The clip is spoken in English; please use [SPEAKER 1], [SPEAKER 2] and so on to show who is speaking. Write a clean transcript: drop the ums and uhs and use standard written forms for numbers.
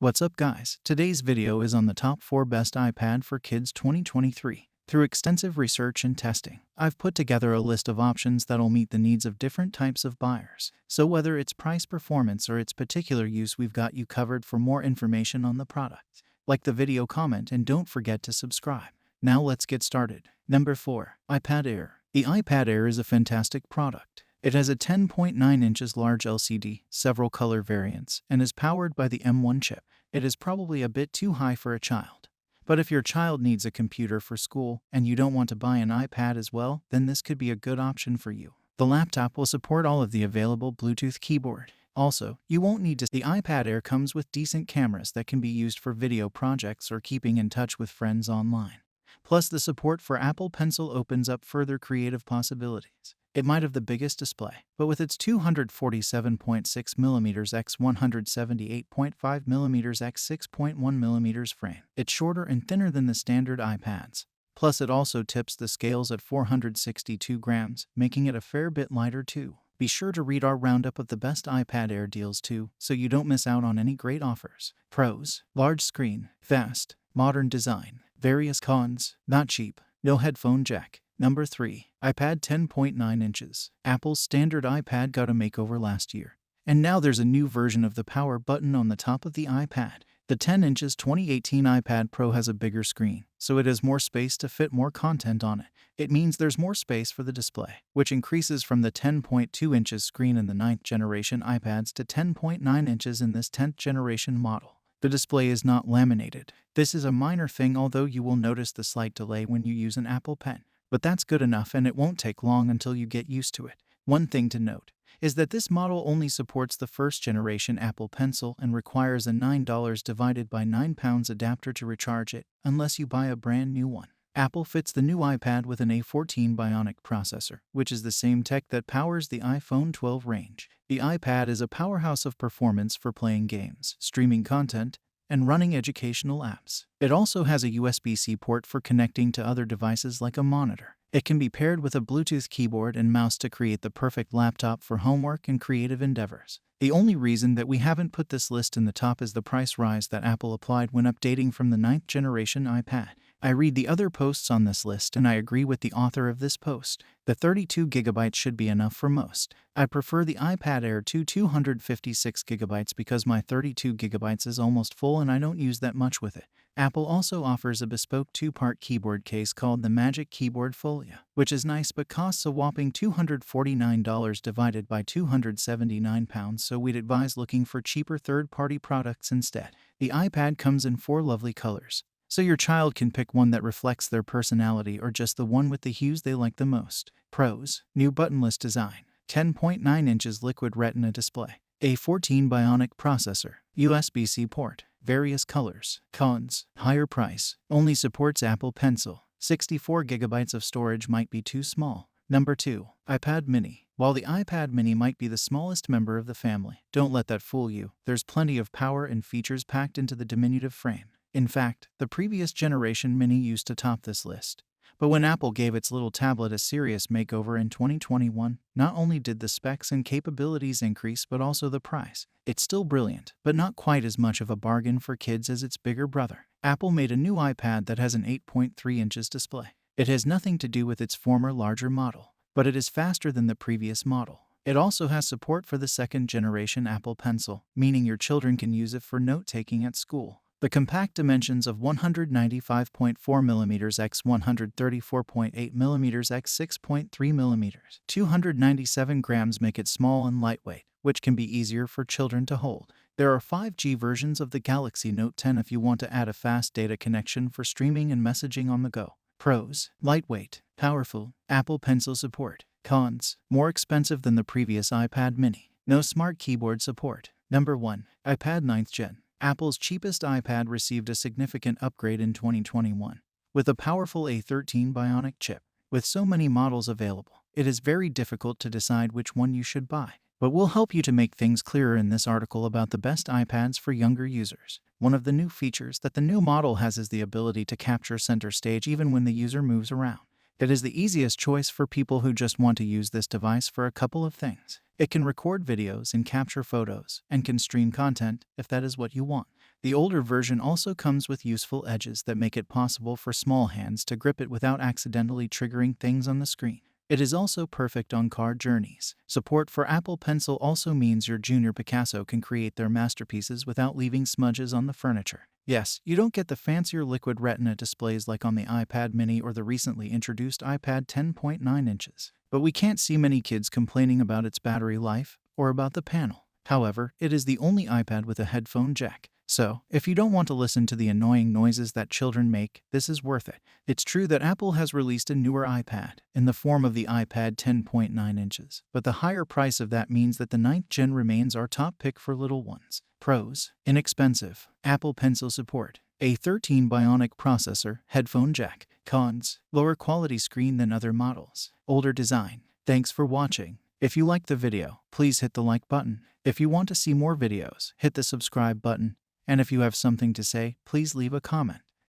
[SPEAKER 1] What's up guys? Today's video is on the top 4 best iPad for kids 2023. Through extensive research and testing, I've put together a list of options that'll meet the needs of different types of buyers. So whether it's price, performance, or its particular use, we've got you covered. For more information on the product, like the video, comment, and don't forget to subscribe. Now let's get started. Number 4. iPad Air. The iPad Air is a fantastic product. It has a 10.9 inches large LCD, several color variants, and is powered by the M1 chip. It is probably a bit too high for a child. But if your child needs a computer for school and you don't want to buy an iPad as well, then this could be a good option for you. The laptop will support all of the available Bluetooth keyboard. Also, you won't need to. The iPad Air comes with decent cameras that can be used for video projects or keeping in touch with friends online. Plus, the support for Apple Pencil opens up further creative possibilities. It might have the biggest display, but with its 247.6mm x 178.5mm x 6.1mm frame, it's shorter and thinner than the standard iPads. Plus, it also tips the scales at 462 grams, making it a fair bit lighter too. Be sure to read our roundup of the best iPad Air deals too, so you don't miss out on any great offers. Pros: large screen, fast, modern design. Various cons: not cheap, no headphone jack. Number 3. iPad 10.9 inches. Apple's standard iPad got a makeover last year, and now there's a new version of the power button on the top of the iPad. The 10 inches 2018 iPad Pro has a bigger screen, so it has more space to fit more content on it. It means there's more space for the display, which increases from the 10.2 inches screen in the 9th generation iPads to 10.9 inches in this 10th generation model. The display is not laminated. This is a minor thing, although you will notice the slight delay when you use an Apple Pen. But that's good enough, and it won't take long until you get used to it. One thing to note is that this model only supports the first generation Apple Pencil and requires a $9 divided by £9 adapter to recharge it, unless you buy a brand new one. Apple fits the new iPad with an A14 Bionic processor, which is the same tech that powers the iPhone 12 range. The iPad is a powerhouse of performance for playing games, streaming content, and running educational apps. It also has a USB-C port for connecting to other devices like a monitor. It can be paired with a Bluetooth keyboard and mouse to create the perfect laptop for homework and creative endeavors. The only reason that we haven't put this list in the top is the price rise that Apple applied when updating from the 9th generation iPad. I read the other posts on this list and I agree with the author of this post. The 32GB should be enough for most. I prefer the iPad Air to 256GB because my 32GB is almost full and I don't use that much with it. Apple also offers a bespoke 2-part keyboard case called the Magic Keyboard Folio, which is nice but costs a whopping $249 divided by £279, so we'd advise looking for cheaper third-party products instead. The iPad comes in 4 lovely colors, so your child can pick one that reflects their personality or just the one with the hues they like the most. Pros: new buttonless design, 10.9 inches liquid retina display, A14 Bionic processor, USB-C port, various colors. Cons: higher price, only supports Apple Pencil, 64GB of storage might be too small. Number 2. iPad Mini. While the iPad Mini might be the smallest member of the family, don't let that fool you. There's plenty of power and features packed into the diminutive frame. In fact, the previous generation Mini used to top this list. But when Apple gave its little tablet a serious makeover in 2021, not only did the specs and capabilities increase but also the price. It's still brilliant, but not quite as much of a bargain for kids as its bigger brother. Apple made a new iPad that has an 8.3 inches display. It has nothing to do with its former larger model, but it is faster than the previous model. It also has support for the 2nd generation Apple Pencil, meaning your children can use it for note-taking at school. The compact dimensions of 195.4mm x 134.8mm x 6.3mm, 297 grams make it small and lightweight, which can be easier for children to hold. There are 5G versions of the Galaxy Note 10 if you want to add a fast data connection for streaming and messaging on the go. Pros: lightweight, powerful, Apple Pencil support. Cons: more expensive than the previous iPad Mini. No smart keyboard support. Number 1. iPad 9th Gen. Apple's cheapest iPad received a significant upgrade in 2021, with a powerful A13 Bionic chip. With so many models available, it is very difficult to decide which one you should buy. But we'll help you to make things clearer in this article about the best iPads for younger users. One of the new features that the new model has is the ability to capture center stage even when the user moves around. It is the easiest choice for people who just want to use this device for a couple of things. It can record videos and capture photos, and can stream content if that is what you want. The older version also comes with useful edges that make it possible for small hands to grip it without accidentally triggering things on the screen. It is also perfect on car journeys. Support for Apple Pencil also means your junior Picasso can create their masterpieces without leaving smudges on the furniture. Yes, you don't get the fancier liquid retina displays like on the iPad mini or the recently introduced iPad 10.9 inches. But we can't see many kids complaining about its battery life or about the panel. However, it is the only iPad with a headphone jack. So, if you don't want to listen to the annoying noises that children make, this is worth it. It's true that Apple has released a newer iPad in the form of the iPad 10.9 inches, but the higher price of that means that the 9th gen remains our top pick for little ones. Pros: inexpensive, Apple Pencil support, A13 Bionic processor, headphone jack. Cons: lower quality screen than other models, older design. Thanks for watching. If you liked the video, please hit the like button. If you want to see more videos, hit the subscribe button. And if you have something to say, please leave a comment.